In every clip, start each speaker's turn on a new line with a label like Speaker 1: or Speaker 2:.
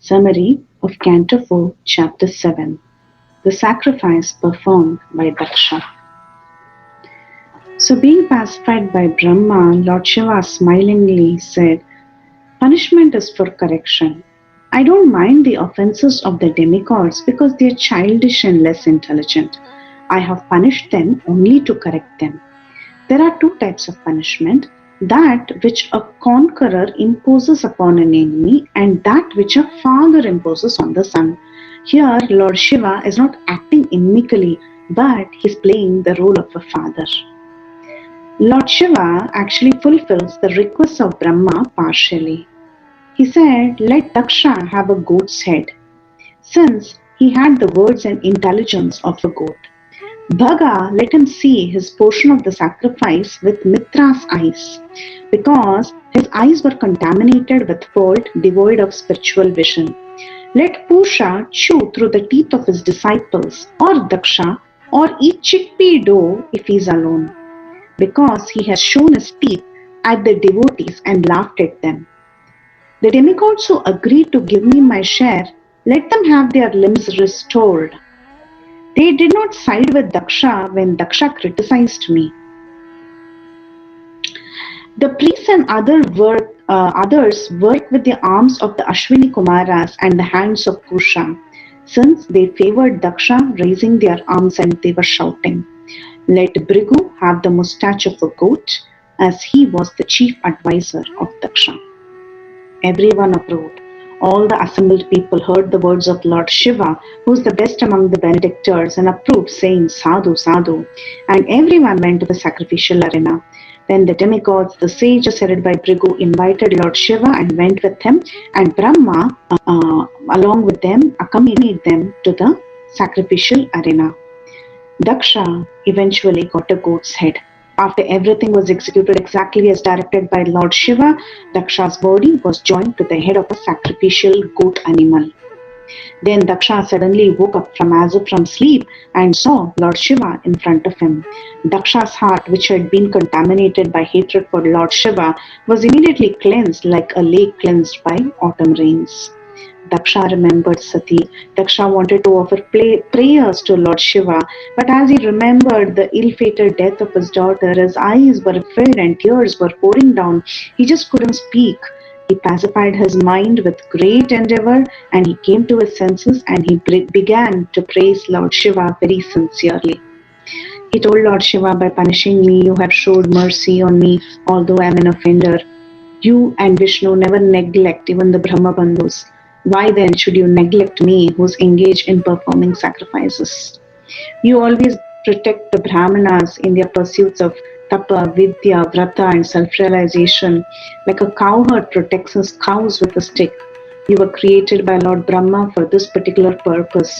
Speaker 1: Summary of Canto 4, Chapter 7. The sacrifice performed by Daksha. So, being pacified by Brahma, Lord Shiva smilingly said, "Punishment is for correction. I don't mind the offenses of the demigods because they are childish and less intelligent. I have punished them only to correct them. There are two types of punishment, that which a conqueror imposes upon an enemy and that which a father imposes on the son. Here, Lord Shiva is not acting inimically, but he is playing the role of a father. Lord Shiva actually fulfills the request of Brahma partially. He said, "Let Daksha have a goat's head," since he had the words and intelligence of a goat. Bhaga let him see his portion of the sacrifice with Mitra's eyes, because his eyes were contaminated with fault, devoid of spiritual vision. Let Pusha chew through the teeth of his disciples, or Daksha, or eat chickpea dough if he is alone, because he has shown his teeth at the devotees and laughed at them. The demigods who agreed to give me my share, let them have their limbs restored. They did not side with Daksha when Daksha criticized me. The priests and others work with the arms of the Ashwini Kumaras and the hands of Pusha, since they favored Daksha, raising their arms and they were shouting. Let Brigu have the moustache of a goat, as he was the chief advisor of Daksha. Everyone approved. All the assembled people heard the words of Lord Shiva, who is the best among the benedictors, and approved, saying, "Sadhu, sadhu." And everyone went to the sacrificial arena. Then the demigods, the sages headed by Brigu, invited Lord Shiva and went with him, and Brahma, along with them, accompanied them to the sacrificial arena. Daksha eventually got a goat's head. After everything was executed exactly as directed by Lord Shiva, Daksha's body was joined to the head of a sacrificial goat animal. Then Daksha suddenly woke up from as if from sleep and saw Lord Shiva in front of him. Daksha's heart, which had been contaminated by hatred for Lord Shiva, was immediately cleansed like a lake cleansed by autumn rains. Daksha remembered Sati. Daksha wanted to offer prayers to Lord Shiva, but as he remembered the ill-fated death of his daughter, his eyes were filled and tears were pouring down. He just couldn't speak. He pacified his mind with great endeavor and he came to his senses and he began to praise Lord Shiva very sincerely. He told Lord Shiva, "By punishing me, you have showed mercy on me, although I am an offender. You and Vishnu never neglect even the Brahma Bandhus. Why then should you neglect me who is engaged in performing sacrifices? You always protect the Brahmanas in their pursuits of tapa, vidya, vrata, and self-realization, like a cowherd protects his cows with a stick. You were created by Lord Brahma for this particular purpose.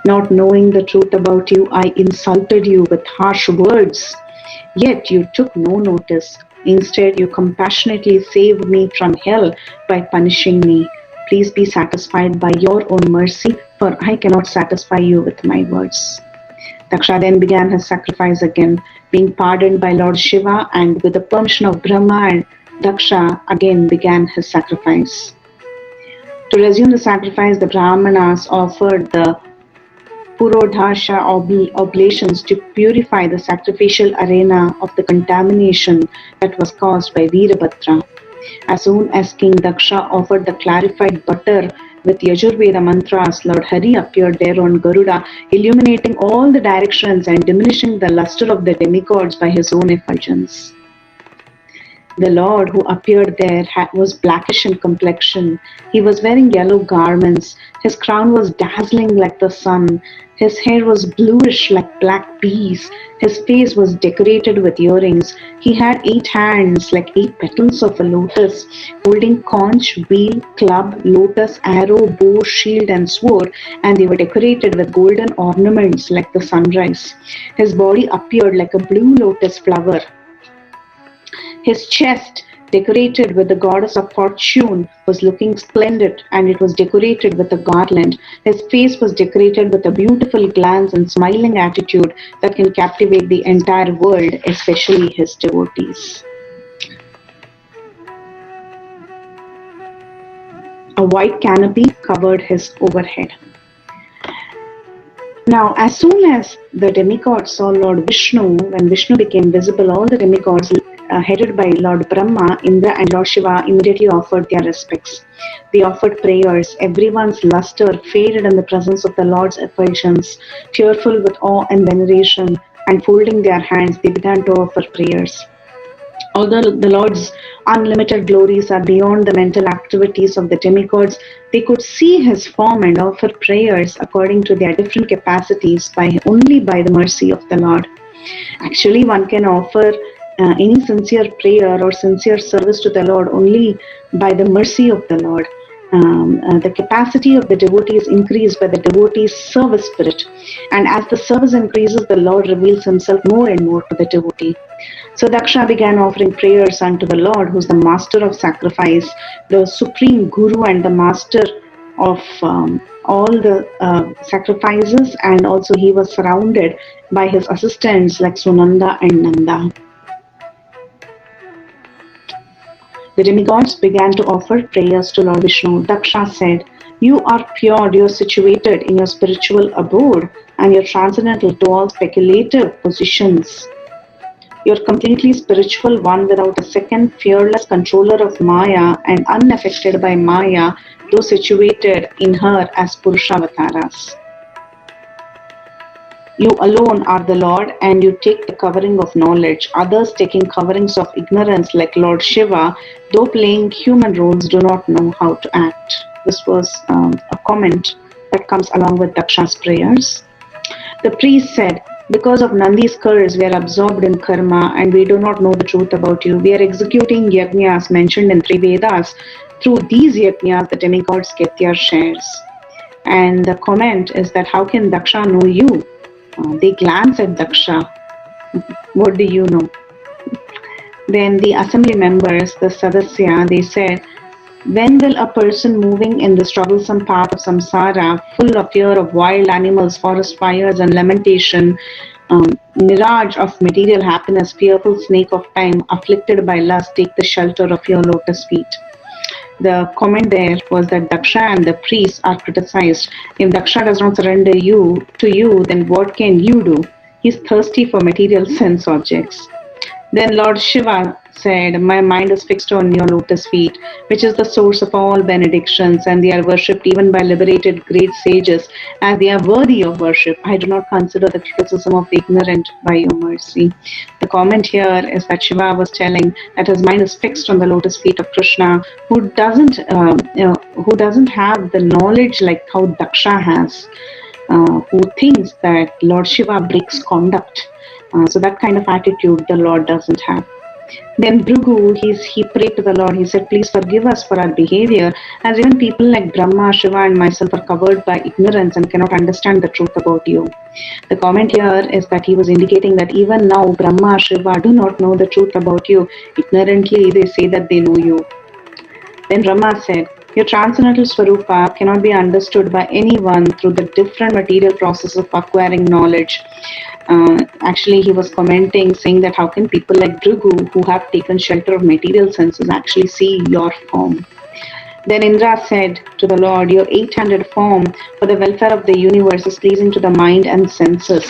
Speaker 1: Not knowing the truth about you, I insulted you with harsh words. Yet you took no notice. Instead, you compassionately saved me from hell by punishing me. Please be satisfied by your own mercy, for I cannot satisfy you with my words." Daksha then began his sacrifice again, being pardoned by Lord Shiva, and with the permission of Brahma, and Daksha again began his sacrifice. To resume the sacrifice, the Brahmanas offered the Purodhasha oblations to purify the sacrificial arena of the contamination that was caused by Virabhadra. As soon as King Daksha offered the clarified butter with Yajurveda mantras, Lord Hari appeared there on Garuda, illuminating all the directions and diminishing the luster of the demigods by his own effulgence. The Lord who appeared there was blackish in complexion. He was wearing yellow garments. His crown was dazzling like the sun. His hair was bluish like black peas. His face was decorated with earrings. He had 8 hands like 8 petals of a lotus, holding conch, wheel, club, lotus, arrow, bow, shield, and sword, and they were decorated with golden ornaments like the sunrise. His body appeared like a blue lotus flower. His chest, decorated with the goddess of fortune, was looking splendid, and it was decorated with a garland. His face was decorated with a beautiful glance and smiling attitude that can captivate the entire world, especially his devotees. A white canopy covered his overhead. Now, as soon as the demigods saw Lord Vishnu, when Vishnu became visible, all the demigods headed by Lord Brahma, Indra and Lord Shiva immediately offered their respects. They offered prayers. Everyone's luster faded in the presence of the Lord's effulgence. Fearful with awe and veneration, and folding their hands, they began to offer prayers. Although the Lord's unlimited glories are beyond the mental activities of the demigods, they could see his form and offer prayers according to their different capacities only by the mercy of the Lord. Actually, one can offer any sincere prayer or sincere service to the Lord only by the mercy of the Lord. The capacity of the devotee is increased by the devotee's service spirit. And as the service increases, the Lord reveals himself more and more to the devotee. So Daksha began offering prayers unto the Lord, who is the master of sacrifice, the supreme guru and the master of all the sacrifices, and also he was surrounded by his assistants like Sunanda and Nanda. The demigods began to offer prayers to Lord Vishnu. Daksha said, "You are pure, you are situated in your spiritual abode, and you're transcendental to all speculative positions. You're completely spiritual one without a second, fearless controller of Maya and unaffected by Maya, though situated in her as Purushavataras. You alone are the Lord, and you take the covering of knowledge. Others taking coverings of ignorance like Lord Shiva, though playing human roles, do not know how to act." This was a comment that comes along with Daksha's prayers. The priest said, "Because of Nandi's curse, we are absorbed in karma and we do not know the truth about you. We are executing yajnas mentioned in three Vedas. Through these yajnas, the demigods get their shares." And the comment is that, "How can Daksha know you?" They glance at Daksha. "What do you know?" Then the assembly members, the Sadasya, they said, "When will a person moving in the troublesome path of samsara, full of fear of wild animals, forest fires, and lamentation, mirage of material happiness, fearful snake of time, afflicted by lust, take the shelter of your lotus feet?" The comment there was that Daksha and the priests are criticized. If Daksha does not surrender to you, then what can you do? He's thirsty for material sense objects. Then Lord Shiva said, "My mind is fixed on your lotus feet, which is the source of all benedictions, and they are worshipped even by liberated great sages, as they are worthy of worship. I do not consider the criticism of the ignorant by your mercy." The comment here is that Shiva was telling that his mind is fixed on the lotus feet of Krishna, who doesn't have the knowledge like how Daksha has, who thinks that Lord Shiva breaks conduct. So that kind of attitude the Lord doesn't have. Then Bhrigu, he prayed to the Lord. He said, "Please forgive us for our behavior, as even people like Brahma, Shiva, and myself are covered by ignorance and cannot understand the truth about you." The comment here is that he was indicating that even now Brahma, Shiva do not know the truth about you. Ignorantly, they say that they know you. Then Brahma said, "Your transcendental Swarupa cannot be understood by anyone through the different material process of acquiring knowledge." Actually, he was commenting, saying that how can people like Bhrigu, who have taken shelter of material senses, actually see your form? Then Indra said to the Lord, "Your 800 form for the welfare of the universe is pleasing to the mind and senses,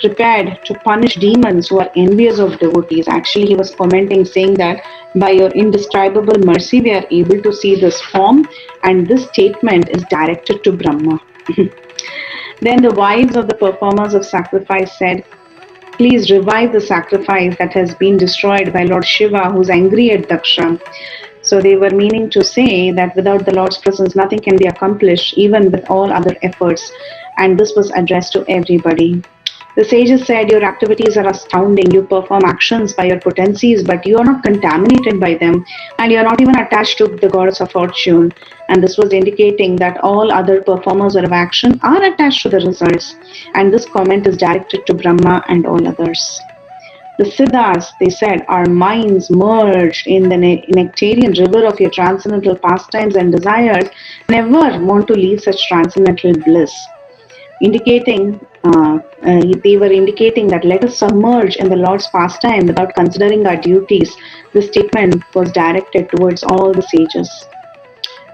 Speaker 1: prepared to punish demons who are envious of devotees." Actually, he was commenting, saying that by your indescribable mercy, we are able to see this form, and this statement is directed to Brahma. Then the wives of the performers of sacrifice said, "Please revive the sacrifice that has been destroyed by Lord Shiva, who is angry at Daksha." So they were meaning to say that without the Lord's presence, nothing can be accomplished, even with all other efforts. And this was addressed to everybody. The sages said, "Your activities are astounding. You perform actions by your potencies, but you are not contaminated by them, and you are not even attached to the goddess of fortune." And this was indicating that all other performers of action are attached to the results. And this comment is directed to Brahma and all others. The Siddhas, they said, "Our minds merged in the nectarian river of your transcendental pastimes and desires, never want to leave such transcendental bliss." They were indicating that let us submerge in the Lord's pastime without considering our duties. This statement was directed towards all the sages.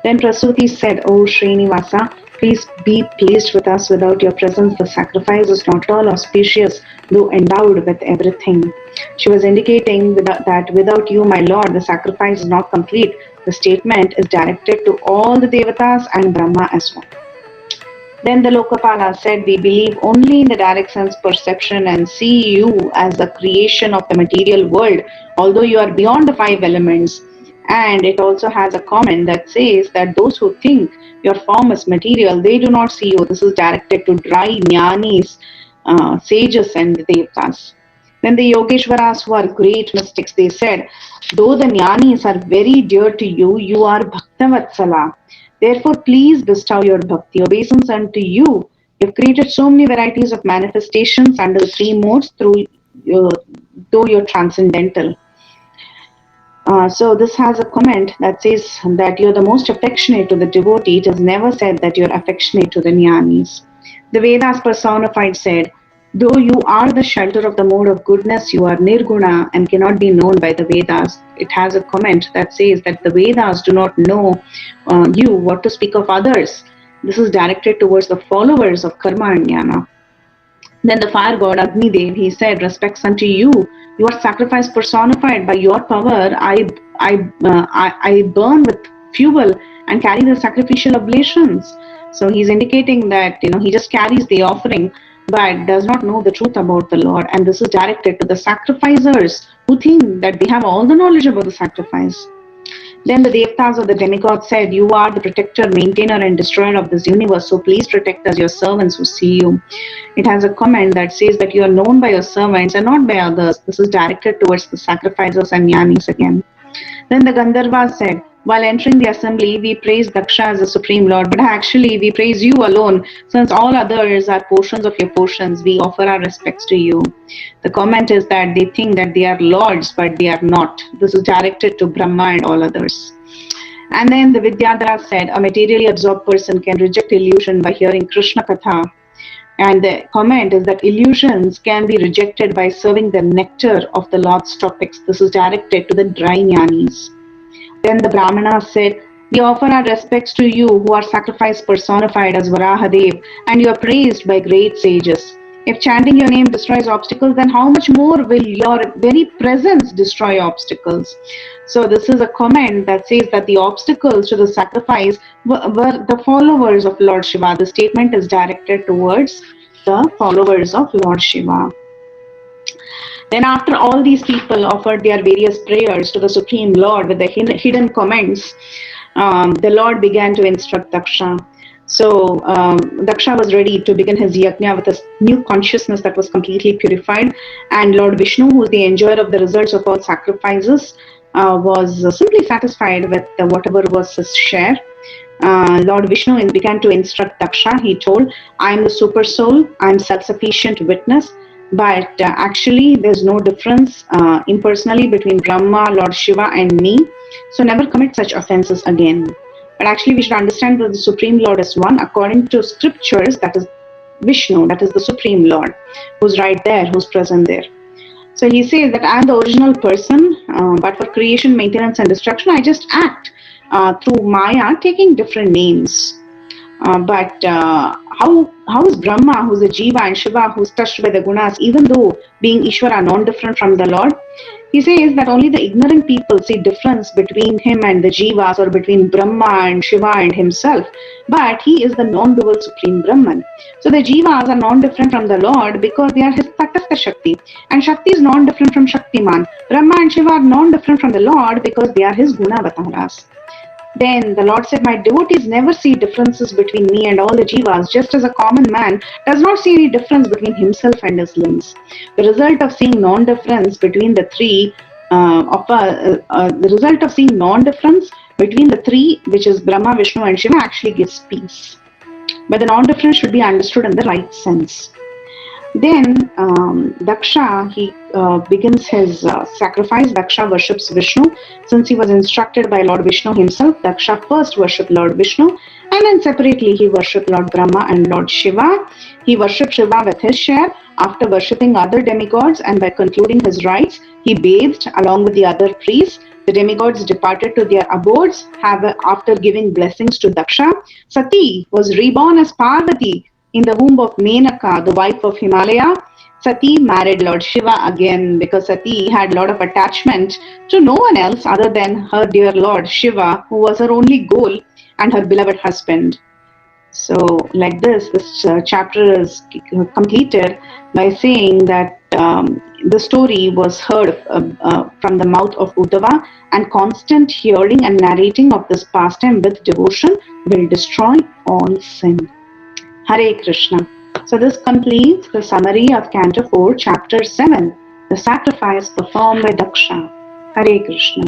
Speaker 1: Then Prasuti said, "O Srinivasa, please be pleased with us. Without your presence, the sacrifice is not at all auspicious, though endowed with everything." She was indicating that without you, my Lord, the sacrifice is not complete. The statement is directed to all the Devatas and Brahma as well. Then the Lokapala said, "We believe only in the direct sense perception and see you as the creation of the material world, although you are beyond the five elements." And it also has a comment that says that those who think your form is material, they do not see you. This is directed to dry jnanis, sages, and devtas. Then the Yogeshwaras, who are great mystics, they said, "Though the jnanis are very dear to you, you are Bhaktavatsala. Therefore, please bestow your bhakti, obeisance unto you. You've created so many varieties of manifestations under the three modes uh, though you're transcendental." So this has a comment that says that you're the most affectionate to the devotee. It is never said that you're affectionate to the jnanis. The Vedas personified said, "Though you are the shelter of the mode of goodness, you are nirguna and cannot be known by the Vedas." It has a comment that says that the Vedas do not know you, what to speak of others. This is directed towards the followers of karma and jnana. Then the fire god Agni Dev, he said, "Respects unto you. You are sacrifice personified. By your power, I burn with fuel and carry the sacrificial oblations." So he's indicating that he just carries the offering, but does not know the truth about the Lord. And this is directed to the sacrificers who think that they have all the knowledge about the sacrifice. Then the Devtas or the demigods said, "You are the protector, maintainer, and destroyer of this universe, so please protect us, your servants who see you." It has a comment that says that you are known by your servants and not by others. This is directed towards the sacrificers and jnanis again. Then the Gandharvas said, "While entering the assembly, we praise Daksha as the Supreme Lord, but actually we praise you alone, since all others are portions of your portions. We offer our respects to you." The comment is that they think that they are lords, but they are not. This is directed to Brahma and all others. And then the Vidyadhara said, "A materially absorbed person can reject illusion by hearing Krishna Katha." And the comment is that illusions can be rejected by serving the nectar of the Lord's topics. This is directed to the dry jnanis. Then the Brahmanas said, "We offer our respects to you who are sacrifice personified as Varahadev, and you are praised by great sages. If chanting your name destroys obstacles, then how much more will your very presence destroy obstacles?" So this is a comment that says that the obstacles to the sacrifice were the followers of Lord Shiva. The statement is directed towards the followers of Lord Shiva. Then after all these people offered their various prayers to the Supreme Lord with the hidden comments, the Lord began to instruct Daksha. So Daksha was ready to begin his yajna with a new consciousness that was completely purified. And Lord Vishnu, who is the enjoyer of the results of all sacrifices, was simply satisfied with whatever was his share. Lord Vishnu began to instruct Daksha. He told, "I am the super soul, I am self-sufficient witness, but actually there's no difference impersonally between Brahma, Lord Shiva and me. So never commit such offenses again." But actually we should understand that the Supreme Lord is one. According to scriptures, that is Vishnu, that is the Supreme Lord, who's right there, who's present there. So he says that I am the original person, but for creation, maintenance and destruction, I just act through Maya, taking different names. But how is Brahma, who's a Jiva, and Shiva, who's touched by the gunas, even though being Ishvara, non-different from the Lord? He says that only the ignorant people see difference between him and the Jivas, or between Brahma and Shiva and himself. But he is the non-dual Supreme Brahman. So the Jivas are non-different from the Lord because they are his Tatastha Shakti. And Shakti is non-different from Shaktiman. Brahma and Shiva are non-different from the Lord because they are his Gunavataras. Then the Lord said, "My devotees never see differences between me and all the jivas, just as a common man does not see any difference between himself and his limbs." The result of seeing non-difference between the three, which is Brahma, Vishnu, and Shiva, actually gives peace. But the non-difference should be understood in the right sense. Then Daksha, he begins his sacrifice. Daksha worships Vishnu. Since he was instructed by Lord Vishnu himself, Daksha first worshipped Lord Vishnu, and then separately he worshipped Lord Brahma and Lord Shiva. He worshipped Shiva with his share. After worshipping other demigods and by concluding his rites, he bathed along with the other priests. The demigods departed to their abodes after giving blessings to Daksha. Sati was reborn as Parvati in the womb of Menaka, the wife of Himalaya. Sati married Lord Shiva again because Sati had a lot of attachment to no one else other than her dear Lord Shiva, who was her only goal and her beloved husband. So, like this chapter is completed by saying that the story was heard from the mouth of Uddhava, and constant hearing and narrating of this pastime with devotion will destroy all sin. Hare Krishna. So this completes the summary of Canto 4, Chapter 7, the sacrifice performed by Daksha. Hare Krishna.